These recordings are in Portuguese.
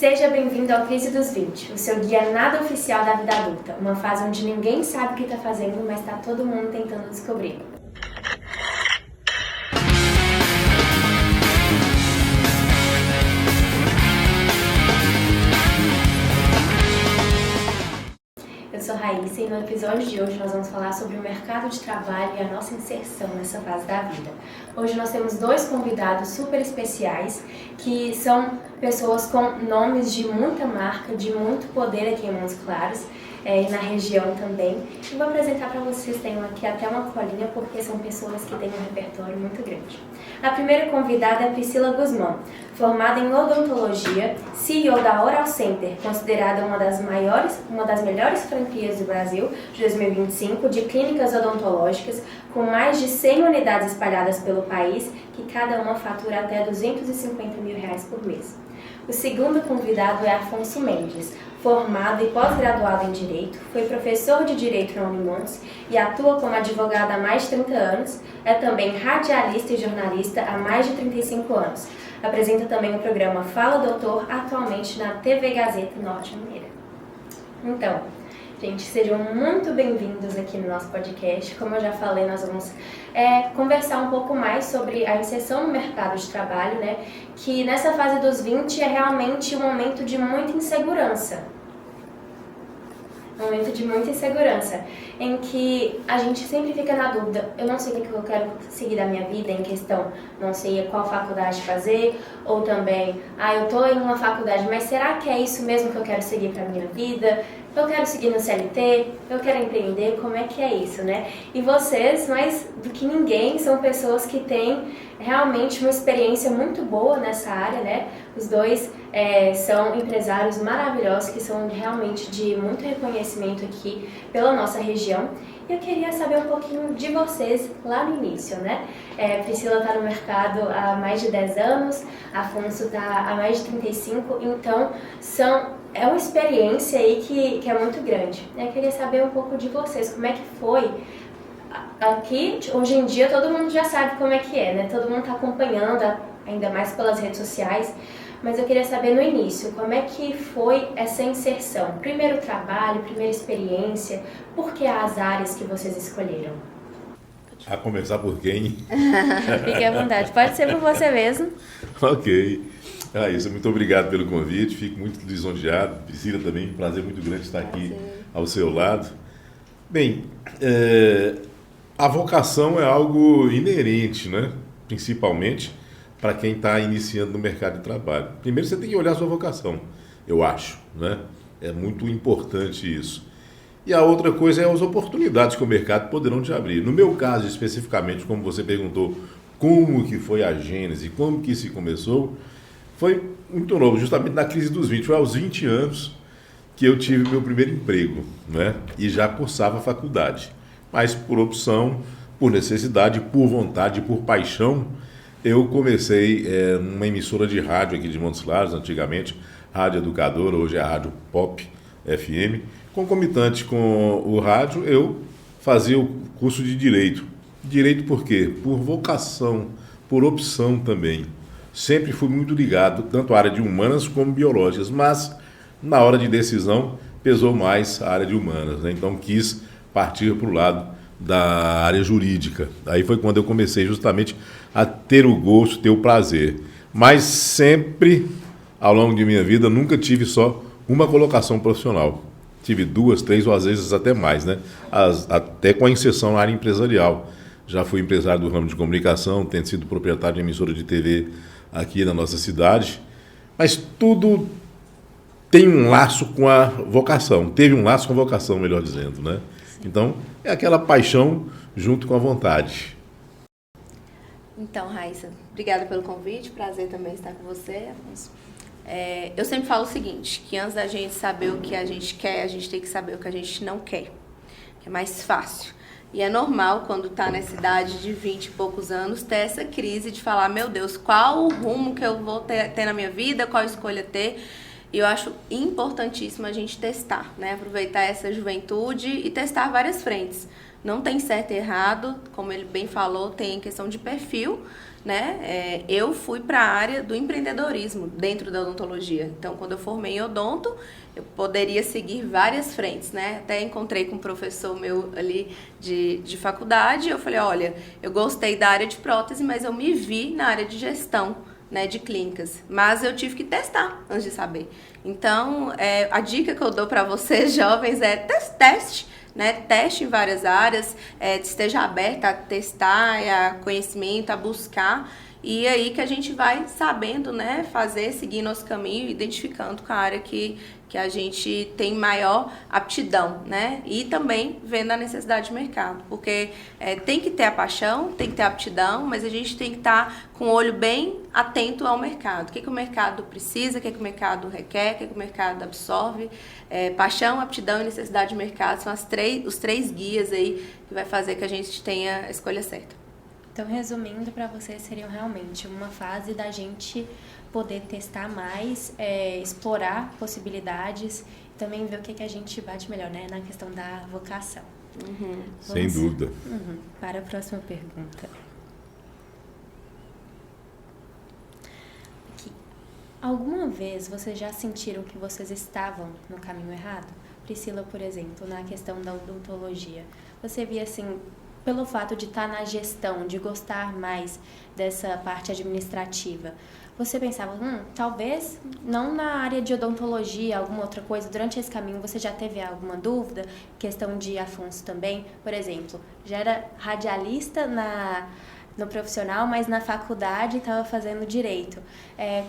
Seja bem-vindo ao Crise dos 20, o seu guia nada oficial da vida adulta, uma fase onde ninguém sabe o que está fazendo, mas está todo mundo tentando descobrir. Eu sou Raíssa e no episódio de hoje nós vamos falar sobre o mercado de trabalho e a nossa inserção nessa fase da vida. Hoje nós temos dois convidados super especiais que são pessoas com nomes de muita marca, de muito poder aqui em Montes Claros e na região também. E vou apresentar para vocês, tenho aqui até uma colinha porque são pessoas que têm um repertório muito grande. A primeira convidada é Priscila Guzmão, formada em odontologia, CEO da Oral Center, considerada uma das melhores franquias do Brasil de 2025 de clínicas odontológicas, com mais de 100 unidades espalhadas pelo país, que cada uma fatura até R$250 mil por mês. O segundo convidado é Afonso Mendes, formado e pós-graduado em Direito, foi professor de Direito na Unimontes e atua como advogado há mais de 30 anos, é também radialista e jornalista há mais de 35 anos. Apresenta também o programa Fala Doutor, atualmente na TV Gazeta Norte Mineira. Então, gente, sejam muito bem-vindos aqui no nosso podcast. Como eu já falei, nós vamos conversar um pouco mais sobre a inserção no mercado de trabalho, né? Que nessa fase dos 20 é realmente um momento de muita insegurança. Um momento de muita insegurança, em que a gente sempre fica na dúvida, eu não sei o que eu quero seguir da minha vida, em questão, não sei qual faculdade fazer, ou também, eu tô em uma faculdade, mas será que é isso mesmo que eu quero seguir pra minha vida? Eu quero seguir no CLT, eu quero empreender, como é que é isso, né? E vocês, mais do que ninguém, são pessoas que têm realmente uma experiência muito boa nessa área, né? Os dois são empresários maravilhosos que são realmente de muito reconhecimento aqui pela nossa região. E eu queria saber um pouquinho de vocês lá no início, né? Priscila está no mercado há mais de 10 anos, Afonso está há mais de 35, então é uma experiência aí que é muito grande. Eu queria saber um pouco de vocês, como é que foi. Aqui, hoje em dia, todo mundo já sabe como é que é, né? Todo mundo está acompanhando, ainda mais pelas redes sociais. Mas eu queria saber no início, como é que foi essa inserção? Primeiro trabalho, primeira experiência, por que as áreas que vocês escolheram? A começar por quem? Fique à vontade, pode ser por você mesmo. Ok. Raíssa, muito obrigado pelo convite, fico muito lisonjeado. Priscila também, um prazer muito grande estar aqui ao seu lado. Bem, a vocação é algo inerente, né? Principalmente para quem está iniciando no mercado de trabalho. Primeiro você tem que olhar a sua vocação, eu acho, né? É muito importante isso. E a outra coisa é as oportunidades que o mercado poderão te abrir. No meu caso, especificamente, como você perguntou, como que foi a gênese, como que isso começou, foi muito novo, justamente na crise dos 20. Foi aos 20 anos que eu tive meu primeiro emprego, né? E já cursava a faculdade. Mas por opção, por necessidade, por vontade, por paixão, eu comecei numa emissora de rádio aqui de Montes Claros, antigamente, Rádio Educadora, hoje é a Rádio Pop FM. Concomitante com o rádio, eu fazia o curso de Direito. Direito por quê? Por vocação, por opção também. Sempre fui muito ligado, tanto à área de humanas como biológicas, mas na hora de decisão pesou mais a área de humanas, né? Então quis partir para o lado da área jurídica. Aí foi quando eu comecei justamente a ter o gosto, ter o prazer. Mas sempre, ao longo de minha vida, nunca tive só uma colocação profissional. Tive 2, 3 ou às vezes até mais, né? Até com a inserção na área empresarial. Já fui empresário do ramo de comunicação, tendo sido proprietário de emissora de TV aqui na nossa cidade. Mas tudo tem um laço com a vocação. Teve um laço com a vocação, melhor dizendo, né? Então, é aquela paixão junto com a vontade. Então, Raíssa, obrigada pelo convite. Prazer também estar com você, Afonso. Eu sempre falo o seguinte, que antes da gente saber o que a gente quer, a gente tem que saber o que a gente não quer, que é mais fácil. E é normal, quando está nessa idade de 20 e poucos anos, ter essa crise de falar, meu Deus, qual o rumo que eu vou ter na minha vida, qual escolha ter. E eu acho importantíssimo a gente testar, né? Aproveitar essa juventude e testar várias frentes. Não tem certo e errado, como ele bem falou, tem questão de perfil né? Eu fui para a área do empreendedorismo dentro da odontologia. Então, quando eu formei em odonto, eu poderia seguir várias frentes, né? Até encontrei com um professor meu ali de faculdade, eu falei, olha, eu gostei da área de prótese, mas eu me vi na área de gestão, né, de clínicas, mas eu tive que testar antes de saber. Então, a dica que eu dou para vocês, jovens, é teste, né? Teste em várias áreas, esteja aberta a testar, a conhecimento, a buscar, e aí que a gente vai sabendo, né, seguir nosso caminho, identificando com a área que a gente tem maior aptidão, né? E também vendo a necessidade de mercado, porque tem que ter a paixão, tem que ter a aptidão, mas a gente tem que estar com o olho bem atento ao mercado. O que o mercado precisa, o que o mercado requer, o que o mercado absorve. Paixão, aptidão e necessidade de mercado são os três guias aí que vai fazer que a gente tenha a escolha certa. Então, resumindo, para vocês seriam realmente uma fase da gente poder testar mais, explorar possibilidades e também ver o que a gente bate melhor, né, na questão da vocação. Uhum. Sem dúvida. Para a próxima pergunta. Aqui. Alguma vez vocês já sentiram que vocês estavam no caminho errado? Priscila, por exemplo, na questão da odontologia, você via assim, pelo fato de estar na gestão, de gostar mais dessa parte administrativa, você pensava, talvez não na área de odontologia, alguma outra coisa, durante esse caminho você já teve alguma dúvida? Questão de Afonso também, por exemplo, já era radialista no profissional, mas na faculdade estava fazendo direito.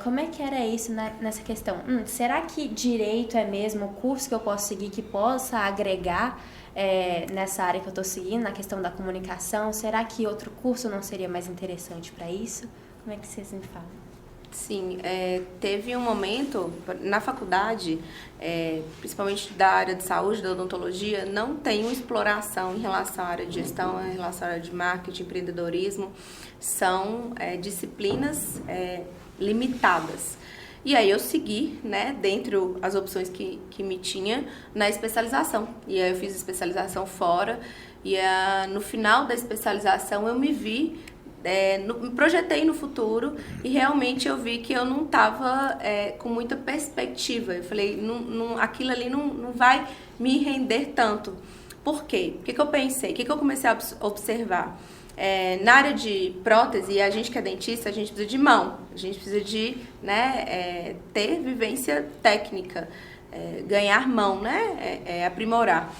Como é que era isso nessa questão? Será que direito é mesmo o curso que eu posso seguir, que possa agregar nessa área que eu estou seguindo, na questão da comunicação? Será que outro curso não seria mais interessante para isso? Como é que vocês me falam? Sim, teve um momento na faculdade, principalmente da área de saúde, da odontologia, não tem uma exploração em relação à área de gestão, em relação à área de marketing, empreendedorismo. São disciplinas limitadas. E aí eu segui, né, dentre as opções que me tinha, na especialização. E aí eu fiz especialização fora e no final da especialização eu me vi, me projetei no futuro e realmente eu vi que eu não estava com muita perspectiva. Eu falei, aquilo ali não vai me render tanto. Por quê? O que eu pensei? O que eu comecei a observar? Na área de prótese, a gente que é dentista, a gente precisa de mão, a gente precisa de ter vivência técnica, ganhar mão, né? Aprimorar.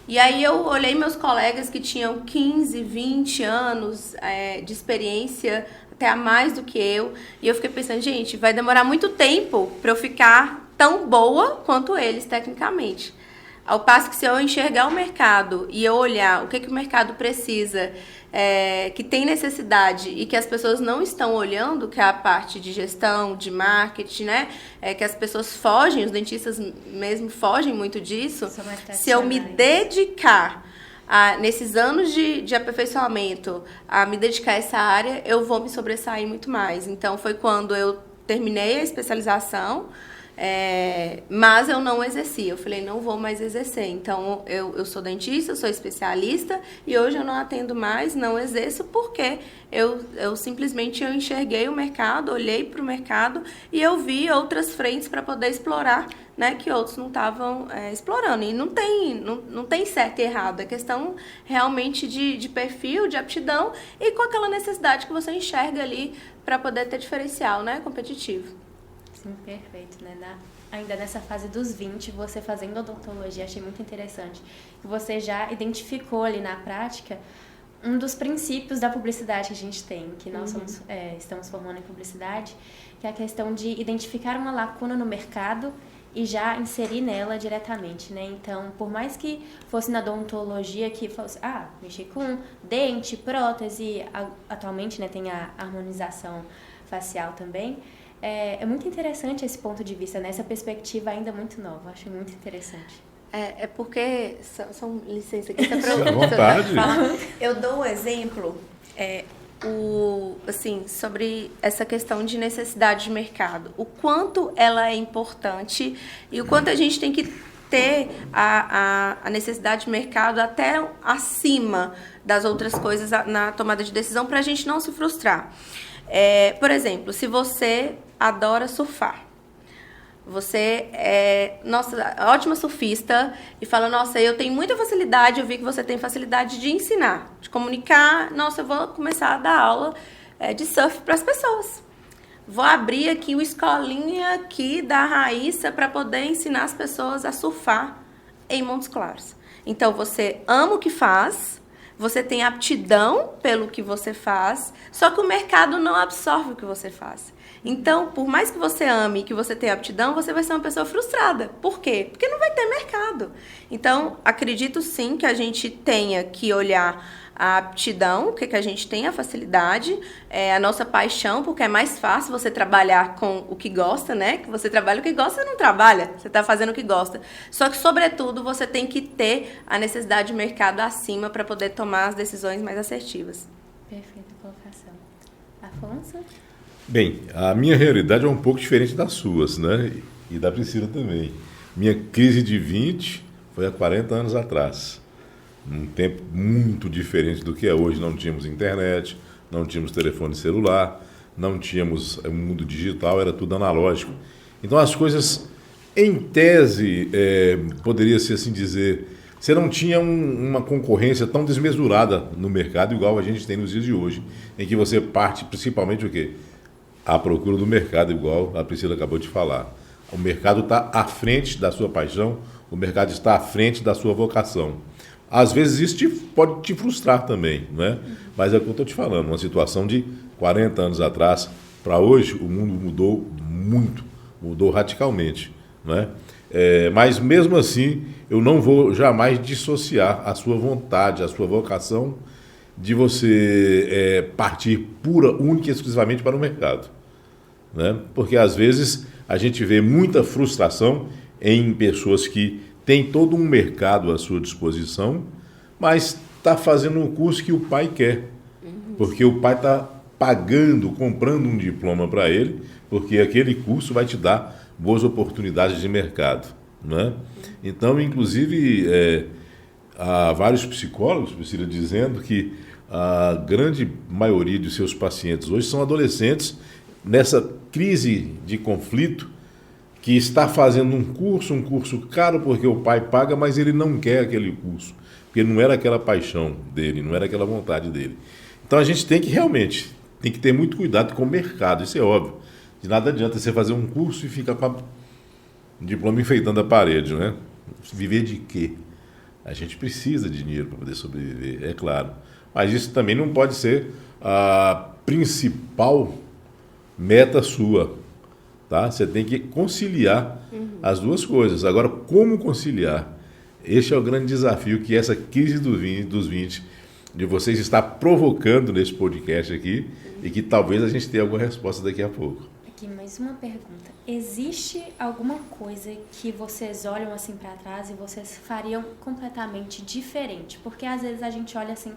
E aí eu olhei meus colegas que tinham 15, 20 anos de experiência, até a mais do que eu, e eu fiquei pensando, gente, vai demorar muito tempo para eu ficar tão boa quanto eles tecnicamente. Ao passo que se eu enxergar o mercado e eu olhar o que o mercado precisa, que tem necessidade e que as pessoas não estão olhando, que é a parte de gestão, de marketing, né? Que as pessoas fogem, os dentistas mesmo fogem muito disso. Se eu me dedicar nesses anos de aperfeiçoamento, a me dedicar a essa área, eu vou me sobressair muito mais. Então, foi quando eu terminei a especialização, mas eu não exerci. Eu falei, não vou mais exercer. Então, eu sou dentista, eu sou especialista e hoje eu não atendo mais, não exerço porque eu simplesmente enxerguei o mercado, olhei para o mercado e eu vi outras frentes para poder explorar, né, que outros não estavam explorando. E não tem certo e errado, é questão realmente de perfil, de aptidão e com aquela necessidade que você enxerga ali para poder ter diferencial, né, competitivo. Sim, perfeito, né? Ainda nessa fase dos 20, você fazendo odontologia, achei muito interessante. Você já identificou ali na prática um dos princípios da publicidade que a gente tem, que nós estamos formando em publicidade, que é a questão de identificar uma lacuna no mercado e já inserir nela diretamente, né? Então, por mais que fosse na odontologia que fosse, mexer com dente, prótese, atualmente, né, tem a harmonização facial também. É muito interessante esse ponto de vista, né? Essa perspectiva ainda muito nova, acho muito interessante. Porque, são licença aqui, tá à vontade. Eu dou um exemplo, sobre essa questão de necessidade de mercado, o quanto ela é importante e o quanto a gente tem que ter a necessidade de mercado até acima das outras coisas na tomada de decisão para a gente não se frustrar. Por exemplo, se você adora surfar, você nossa, ótima surfista e fala, nossa, eu tenho muita facilidade, eu vi que você tem facilidade de ensinar, de comunicar, nossa, eu vou começar a dar aula de surf para as pessoas. Vou abrir aqui uma escolinha aqui da Raíssa para poder ensinar as pessoas a surfar em Montes Claros. Então, você ama o que faz, você tem aptidão pelo que você faz, só que o mercado não absorve o que você faz. Então, por mais que você ame e que você tenha aptidão, você vai ser uma pessoa frustrada. Por quê? Porque não vai ter mercado. Então, acredito sim que a gente tenha que olhar a aptidão, o que a gente tem, a facilidade, a nossa paixão, porque é mais fácil você trabalhar com o que gosta, né? Que você trabalha o que gosta, você não trabalha, você está fazendo o que gosta. Só que, sobretudo, você tem que ter a necessidade de mercado acima para poder tomar as decisões mais assertivas. Perfeita colocação. Afonso? Bem, a minha realidade é um pouco diferente das suas, né? E da Priscila também. Minha crise de 20 foi há 40 anos atrás. Num tempo muito diferente do que é hoje. Não tínhamos internet, não tínhamos telefone celular, não tínhamos mundo digital, era tudo analógico. Então as coisas, em tese, poderia ser assim dizer, você não tinha uma concorrência tão desmesurada no mercado igual a gente tem nos dias de hoje, em que você parte principalmente o quê? A procura do mercado, igual a Priscila acabou de falar. O mercado está à frente da sua paixão, o mercado está à frente da sua vocação. Às vezes isso pode te frustrar também, né? Mas é o que eu estou te falando, uma situação de 40 anos atrás para hoje, o mundo mudou muito, mudou radicalmente, né? Mas mesmo assim, eu não vou jamais dissociar a sua vontade, a sua vocação de você partir pura, única e exclusivamente para o mercado, né? Porque às vezes a gente vê muita frustração em pessoas que têm todo um mercado à sua disposição, mas está fazendo um curso que o pai quer, porque o pai está pagando, comprando um diploma para ele, porque aquele curso vai te dar boas oportunidades de mercado, né? Então, inclusive, há vários psicólogos, Priscila, dizendo que a grande maioria de seus pacientes hoje são adolescentes nessa crise de conflito, que está fazendo um curso caro porque o pai paga, mas ele não quer aquele curso, porque não era aquela paixão dele, não era aquela vontade dele. Então a gente tem que ter muito cuidado com o mercado, isso é óbvio. De nada adianta você fazer um curso e ficar com um diploma enfeitando a parede, né? Viver de quê? A gente precisa de dinheiro para poder sobreviver, é claro. Mas isso também não pode ser a principal meta sua. Tá? Você tem que conciliar as duas coisas. Agora, como conciliar? Este é o grande desafio que essa crise dos 20 de vocês está provocando nesse podcast aqui e que talvez a gente tenha alguma resposta daqui a pouco. Aqui, mais uma pergunta. Existe alguma coisa que vocês olham assim para trás e vocês fariam completamente diferente? Porque às vezes a gente olha assim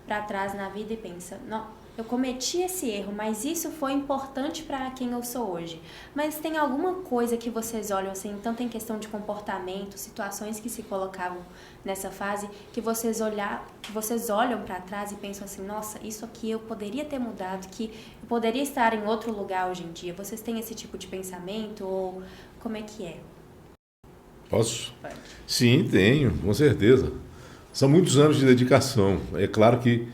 para trás na vida e pensa, não, eu cometi esse erro, mas isso foi importante para quem eu sou hoje. Mas tem alguma coisa que vocês olham assim, então tem questão de comportamento, situações que se colocavam nessa fase, que vocês olham para trás e pensam assim, nossa, isso aqui eu poderia ter mudado, que eu poderia estar em outro lugar hoje em dia. Vocês têm esse tipo de pensamento ou como é que é? Posso? Pode. Sim, tenho, com certeza. São muitos anos de dedicação. É claro que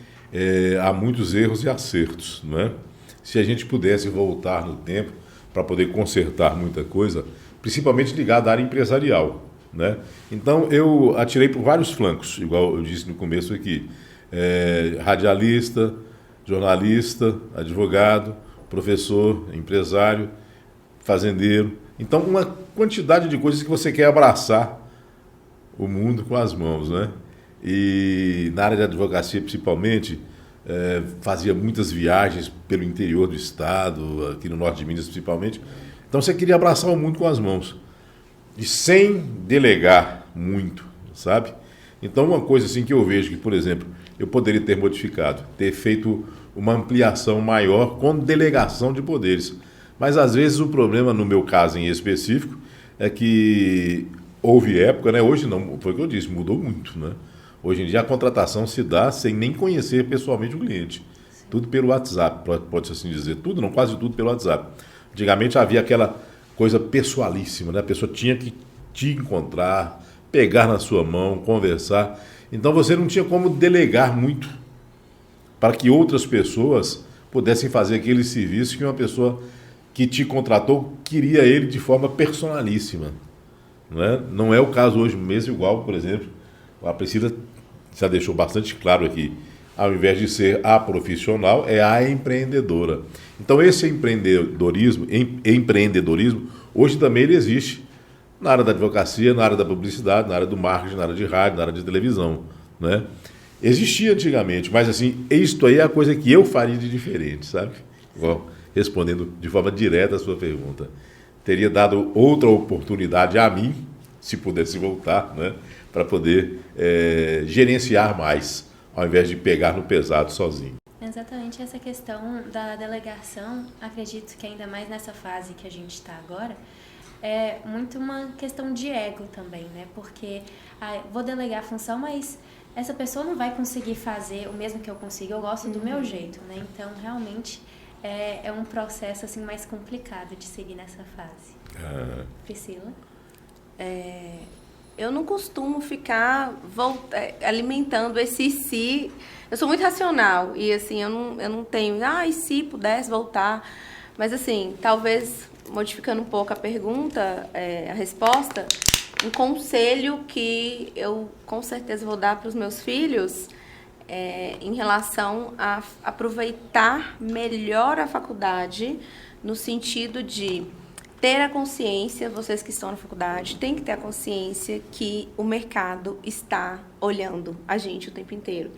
há muitos erros e acertos, não é? Se a gente pudesse voltar no tempo para poder consertar muita coisa, principalmente ligada à área empresarial, né? Então eu atirei por vários flancos, igual eu disse no começo aqui, radialista, jornalista, advogado, professor, empresário, fazendeiro. Então uma quantidade de coisas que você quer abraçar o mundo com as mãos, né? E na área de advocacia, principalmente, fazia muitas viagens pelo interior do estado, aqui no norte de Minas, principalmente. Então, você queria abraçar o mundo com as mãos. E sem delegar muito, sabe? Então, uma coisa assim que eu vejo que, por exemplo, eu poderia ter modificado, ter feito uma ampliação maior com delegação de poderes. Mas, às vezes, o problema, no meu caso em específico, é que houve época, né? Hoje não, foi o que eu disse, mudou muito, né? Hoje em dia a contratação se dá sem nem conhecer pessoalmente o cliente. Tudo pelo WhatsApp, pode-se assim dizer. Tudo, não, quase tudo pelo WhatsApp. Antigamente havia aquela coisa pessoalíssima, né? A pessoa tinha que te encontrar, pegar na sua mão, conversar. Então você não tinha como delegar muito para que outras pessoas pudessem fazer aquele serviço que uma pessoa que te contratou queria ele de forma personalíssima. Não é o caso hoje mesmo, igual, por exemplo, a Priscila já deixou bastante claro aqui, ao invés de ser a profissional, é a empreendedora. Então esse empreendedorismo, hoje também ele existe na área da advocacia, na área da publicidade, na área do marketing, na área de rádio, na área de televisão, né? Existia antigamente, mas assim, isto aí é a coisa que eu faria de diferente, sabe? Igual, respondendo de forma direta a sua pergunta. Teria dado outra oportunidade a mim, se pudesse voltar, né? Para poder gerenciar mais, ao invés de pegar no pesado sozinho. Exatamente essa questão da delegação, acredito que ainda mais nessa fase que a gente está agora, é muito uma questão de ego também, né? Porque vou delegar a função, mas essa pessoa não vai conseguir fazer o mesmo que eu consigo, eu gosto do meu jeito, né? Então, realmente, é um processo assim, mais complicado de seguir nessa fase. Priscila? Eu não costumo ficar alimentando esse se. Eu sou muito racional e assim, eu não tenho, e se pudesse voltar. Mas assim, talvez, modificando um pouco a pergunta, a resposta, um conselho que eu com certeza vou dar para os meus filhos em relação a aproveitar melhor a faculdade, no sentido de ter a consciência, vocês que estão na faculdade, têm que ter a consciência que o mercado está olhando a gente o tempo inteiro.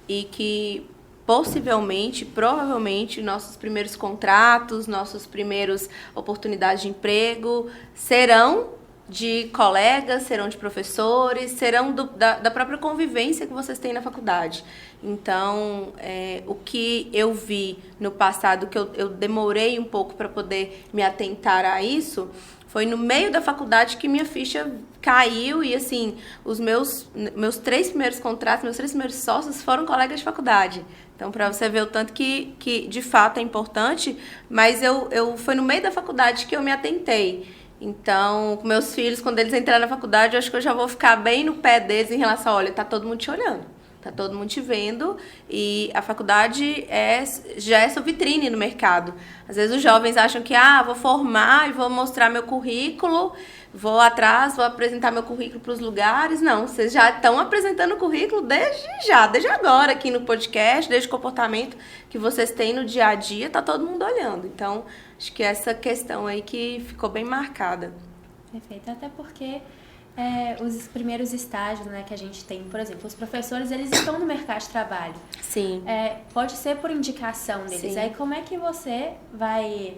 E que provavelmente, nossos primeiros contratos, nossas primeiras oportunidades de emprego serão de colegas, serão de professores, serão da própria convivência que vocês têm na faculdade. Então, o que eu vi no passado, que eu demorei um pouco para poder me atentar a isso, foi no meio da faculdade que minha ficha caiu e, assim, os meus 3 primeiros contratos, meus 3 primeiros sócios foram colegas de faculdade. Então, para você ver o tanto que de fato é importante, mas foi no meio da faculdade que eu me atentei. Então, com meus filhos, quando eles entrarem na faculdade, eu acho que eu já vou ficar bem no pé deles em relação a, olha, tá todo mundo te olhando, tá todo mundo te vendo, e a faculdade já é sua vitrine no mercado. Às vezes os jovens acham que, vou formar e vou mostrar meu currículo, vou atrás, vou apresentar meu currículo para os lugares. Não, vocês já estão apresentando o currículo desde agora, aqui no podcast, desde o comportamento que vocês têm no dia a dia, tá todo mundo olhando. Então, acho que essa questão aí que ficou bem marcada. Perfeito, até porque os primeiros estágios, né, que a gente tem, por exemplo, os professores, eles estão no mercado de trabalho. Sim. Pode ser por indicação deles. Sim. Aí como é que você vai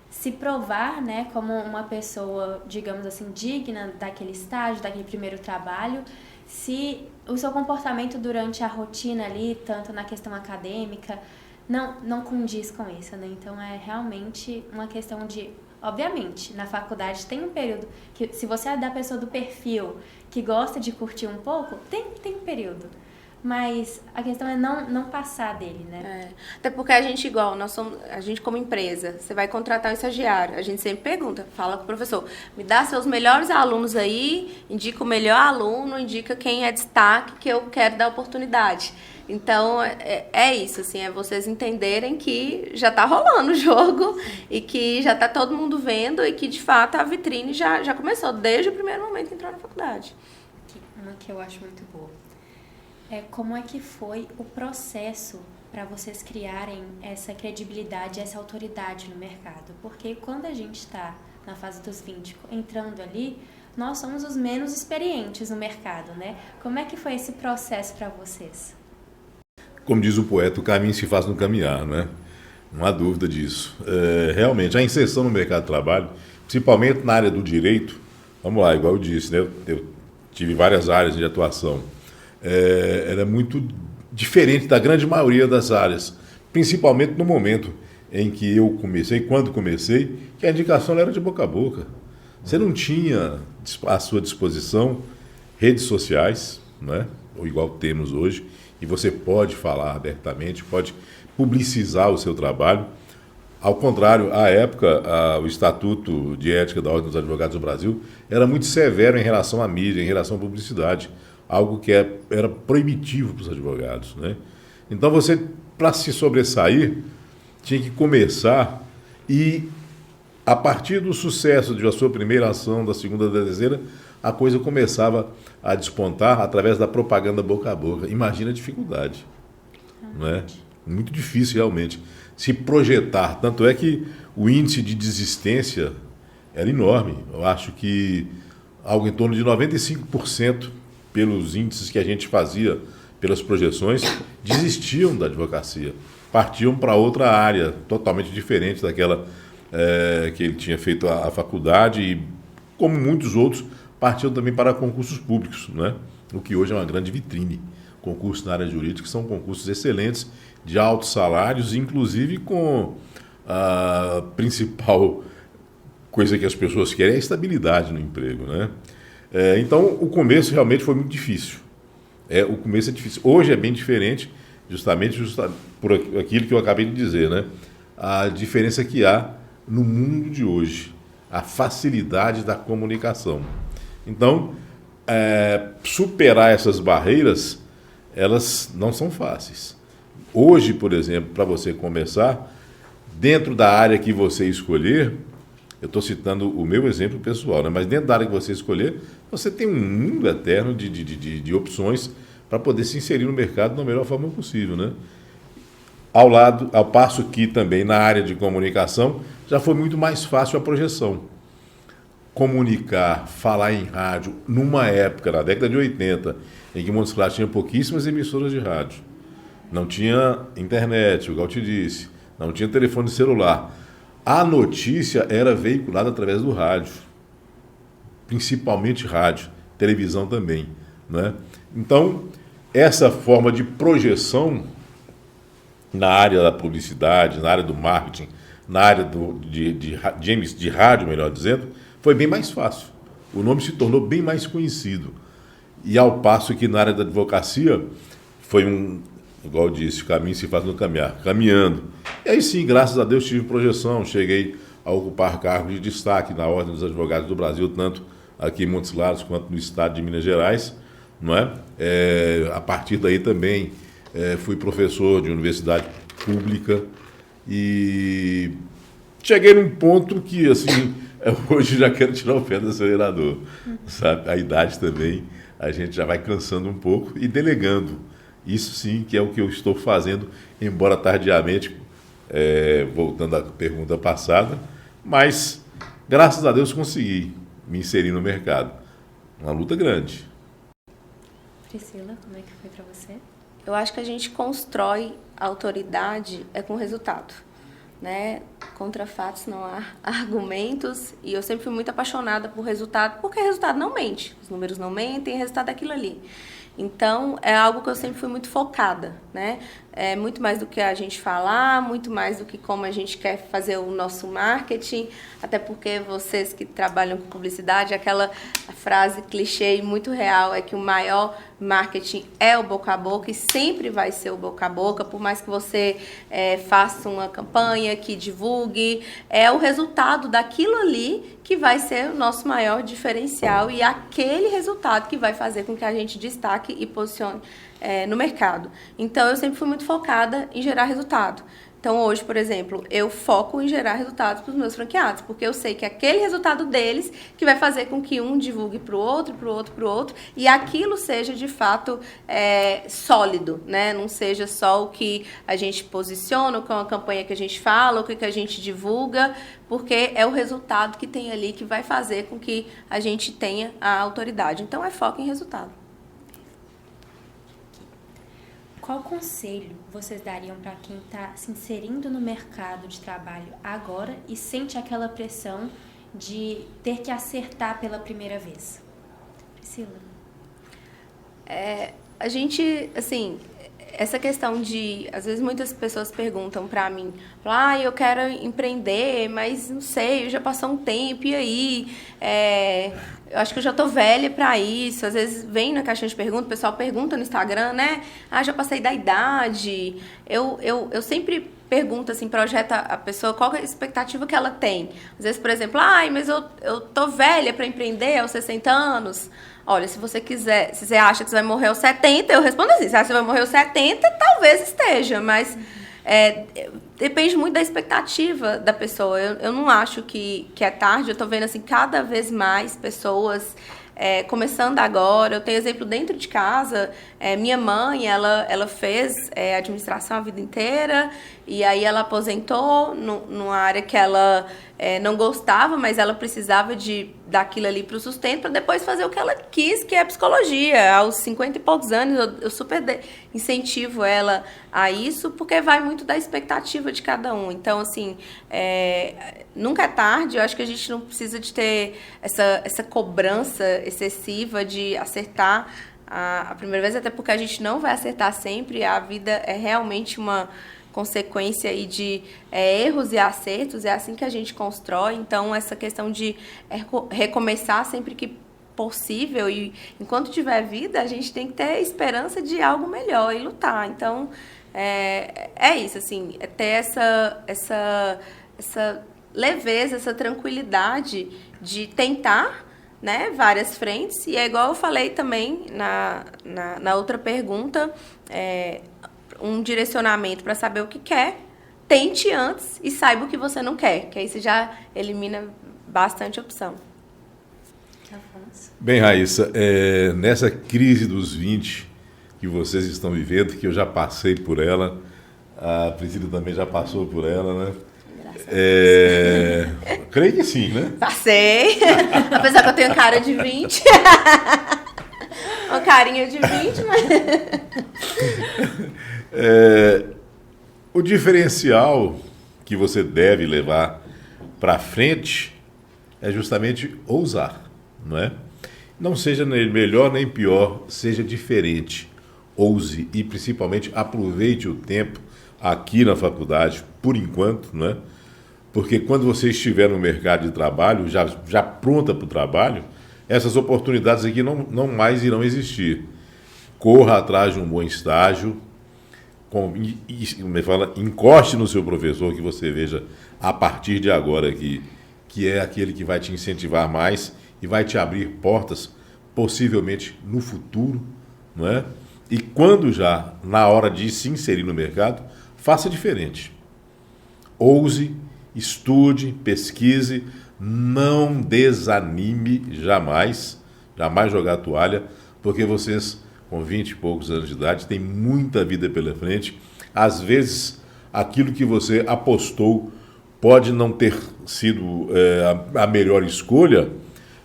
se provar, né, como uma pessoa, digamos assim, digna daquele estágio, daquele primeiro trabalho, se o seu comportamento durante a rotina ali, tanto na questão acadêmica, não condiz com isso, né? Então é realmente uma questão de, obviamente, na faculdade tem um período que, se você é da pessoa do perfil que gosta de curtir um pouco, tem um período. Mas a questão é não passar dele, né? Até porque a gente, a gente como empresa, você vai contratar um estagiário, a gente sempre pergunta, fala com o professor, me dá seus melhores alunos aí, indica o melhor aluno, indica quem é destaque, que eu quero dar oportunidade. Então, é isso, assim, é vocês entenderem que já tá rolando o jogo e que já tá todo mundo vendo e que, de fato, a vitrine já começou desde o primeiro momento que entrou na faculdade. Uma que eu acho muito boa. Como é que foi o processo para vocês criarem essa credibilidade, essa autoridade no mercado? Porque quando a gente está na fase dos 20, entrando ali, nós somos os menos experientes no mercado, né? Como é que foi esse processo para vocês? Como diz o poeta, o caminho se faz no caminhar, né? Não há dúvida disso. Realmente, a inserção no mercado de trabalho, principalmente na área do direito, vamos lá, igual eu disse, né? Eu tive várias áreas de atuação. Era muito diferente da grande maioria das áreas, principalmente no momento em que eu comecei, quando comecei, que a indicação era de boca a boca. Você não tinha à sua disposição redes sociais, né? Ou igual temos hoje, e você pode falar abertamente, pode publicizar o seu trabalho. Ao contrário, à época, o Estatuto de Ética da Ordem dos Advogados do Brasil era muito severo em relação à mídia, em relação à publicidade, algo que era proibitivo para os advogados, né? Então você, para se sobressair, tinha que começar e, a partir do sucesso da sua primeira ação, da segunda, da terceira, a coisa começava a despontar através da propaganda boca a boca. Imagina a dificuldade, né? Muito difícil realmente se projetar. Tanto é que o índice de desistência era enorme. Eu acho que algo em torno de 95%, pelos índices que a gente fazia, pelas projeções, desistiam da advocacia. Partiam para outra área totalmente diferente daquela que ele tinha feito a faculdade e, como muitos outros, partiam também para concursos públicos, né? O que hoje é uma grande vitrine. Concursos na área jurídica são concursos excelentes, de altos salários, inclusive com a principal coisa que as pessoas querem é a estabilidade no emprego, né? Então, o começo realmente foi muito difícil. O começo é difícil. Hoje é bem diferente, justamente por aquilo que eu acabei de dizer, né? A diferença que há no mundo de hoje, a facilidade da comunicação. Então, superar essas barreiras, elas não são fáceis. Hoje, por exemplo, para você começar, dentro da área que você escolher, eu estou citando o meu exemplo pessoal, né? Mas dentro da área que você escolher, você tem um mundo eterno de opções para poder se inserir no mercado da melhor forma possível, né? Ao passo que também na área de comunicação já foi muito mais fácil a projeção. Comunicar, falar em rádio, numa época, na década de 80, em que Montes Claros tinha pouquíssimas emissoras de rádio. Não tinha internet, igual eu te disse, não tinha telefone celular. A notícia era veiculada através do rádio, principalmente rádio, televisão também, né? Então, essa forma de projeção na área da publicidade, na área do marketing, na área de rádio, melhor dizendo, foi bem mais fácil. O nome se tornou bem mais conhecido. E ao passo que na área da advocacia foi igual eu disse, o caminho se faz no caminhar, caminhando. E aí sim, graças a Deus, tive projeção, cheguei a ocupar cargos de destaque na Ordem dos Advogados do Brasil, tanto aqui em Montes Claros quanto no estado de Minas Gerais, não é? A partir daí também fui professor de universidade pública e cheguei num ponto que, assim, hoje já quero tirar o pé do acelerador, sabe? A idade também, a gente já vai cansando um pouco e delegando. Isso sim que é o que eu estou fazendo, embora tardiamente, voltando à pergunta passada, mas, graças a Deus, consegui me inserir no mercado. Uma luta grande. Priscila, como é que foi para você? Eu acho que a gente constrói a autoridade com resultado, né? Contra fatos não há argumentos, e eu sempre fui muito apaixonada por resultado, porque resultado não mente, os números não mentem, resultado é aquilo ali. Então, é algo que eu sempre fui muito focada, né? É muito mais do que a gente falar, muito mais do que como a gente quer fazer o nosso marketing, até porque vocês que trabalham com publicidade, aquela frase clichê e muito real é que o maior marketing é o boca a boca e sempre vai ser o boca a boca, por mais que você faça uma campanha, que divulgue, é o resultado daquilo ali que vai ser o nosso maior diferencial e aquele resultado que vai fazer com que a gente destaque e posicione no mercado. Então, eu sempre fui muito focada em gerar resultado. Então, hoje, por exemplo, eu foco em gerar resultados para os meus franqueados, porque eu sei que aquele resultado deles que vai fazer com que um divulgue para o outro, para o outro, para o outro, e aquilo seja, de fato, sólido, né? Não seja só o que a gente posiciona, com a campanha que a gente fala, o que a gente divulga, porque é o resultado que tem ali que vai fazer com que a gente tenha a autoridade. Então, é foco em resultado. Qual conselho vocês dariam para quem está se inserindo no mercado de trabalho agora e sente aquela pressão de ter que acertar pela primeira vez? Priscila? A gente, assim, essa questão de... Às vezes muitas pessoas perguntam para mim, eu quero empreender, mas não sei, já passou um tempo, e aí? eu acho que eu já tô velha pra isso. Às vezes vem na caixinha de perguntas, o pessoal pergunta no Instagram, né? Já passei da idade. Eu sempre pergunto, assim, projeta a pessoa qual é a expectativa que ela tem. Às vezes, por exemplo, mas eu tô velha pra empreender aos 60 anos. Olha, se você quiser, se você acha que você vai morrer aos 70, eu respondo assim, se você vai morrer aos 70, talvez esteja, mas depende muito da expectativa da pessoa. Eu não acho que é tarde, eu tô vendo, assim, cada vez mais pessoas começando agora. Eu tenho exemplo dentro de casa, minha mãe, ela fez administração a vida inteira, e aí ela aposentou numa área que ela não gostava, mas ela precisava daquilo ali para o sustento, para depois fazer o que ela quis, que é a psicologia. Aos 50 e poucos anos, eu super incentivo ela a isso, porque vai muito da expectativa de cada um. Então, assim, nunca é tarde. Eu acho que a gente não precisa de ter essa cobrança excessiva de acertar a primeira vez, até porque a gente não vai acertar sempre. A vida é realmente uma consequência aí de erros e acertos, é assim que a gente constrói. Então, essa questão de recomeçar sempre que possível, e enquanto tiver vida, a gente tem que ter esperança de algo melhor e lutar. Então, é isso, assim, é ter essa leveza, essa tranquilidade de tentar, né, várias frentes. E é igual eu falei também na outra pergunta, um direcionamento para saber o que quer, tente antes e saiba o que você não quer, que aí você já elimina bastante opção. Bem, Raíssa, nessa crise dos 20 que vocês estão vivendo, que eu já passei por ela, a Priscila também já passou por ela, né? Creio que sim, né? Passei, apesar que eu tenho cara de 20. Uma carinha de 20, mas... O diferencial que você deve levar para frente é justamente ousar, não é? Não seja nem melhor nem pior, seja diferente. Ouse e principalmente aproveite o tempo aqui na faculdade, por enquanto, não é? Porque quando você estiver no mercado de trabalho, já pronta para o trabalho, essas oportunidades aqui não mais irão existir. Corra atrás de um bom estágio, encoste no seu professor, que você veja a partir de agora que é aquele que vai te incentivar mais e vai te abrir portas, possivelmente no futuro, não é? E quando já, na hora de se inserir no mercado, faça diferente. Ouse, estude, pesquise, não desanime jamais jogar a toalha, porque vocês, com 20 e poucos anos de idade, têm muita vida pela frente. Às vezes, aquilo que você apostou pode não ter sido a melhor escolha,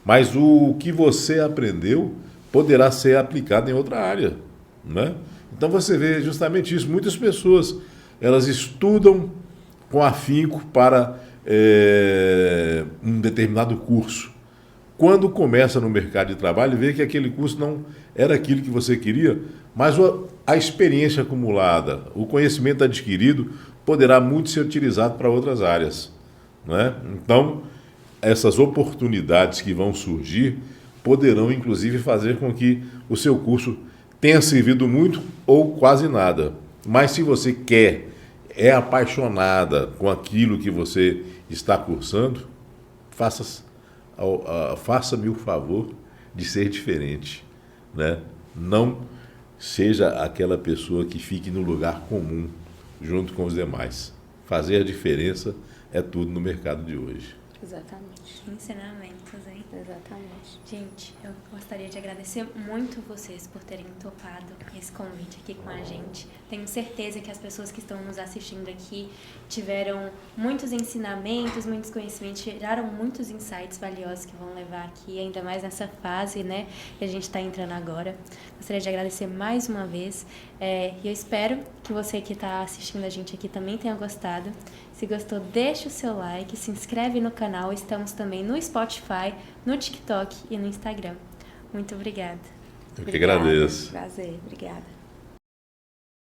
mas o que você aprendeu poderá ser aplicado em outra área, né? Então você vê justamente isso. Muitas pessoas, elas estudam com afinco para um determinado curso. Quando começa no mercado de trabalho, vê que aquele curso não era aquilo que você queria, mas a experiência acumulada, o conhecimento adquirido poderá muito ser utilizado para outras áreas, não é? Então, essas oportunidades que vão surgir poderão, inclusive, fazer com que o seu curso tenha servido muito ou quase nada. Mas se você é apaixonada com aquilo que você está cursando, faça-me o favor de ser diferente, né? Não seja aquela pessoa que fique no lugar comum junto com os demais. Fazer a diferença é tudo no mercado de hoje. Exatamente. Ensinamentos, hein? Exatamente. Gente, eu gostaria de agradecer muito vocês por terem topado esse convite aqui com a gente. Tenho certeza que as pessoas que estão nos assistindo aqui tiveram muitos ensinamentos, muitos conhecimentos, tiraram muitos insights valiosos que vão levar aqui, ainda mais nessa fase, né, que a gente está entrando agora. Gostaria de agradecer mais uma vez e eu espero que você que está assistindo a gente aqui também tenha gostado. Se gostou, deixa o seu like, se inscreve no canal. Estamos também no Spotify, no TikTok e no Instagram. Muito obrigada. Eu que agradeço. Prazer, obrigada.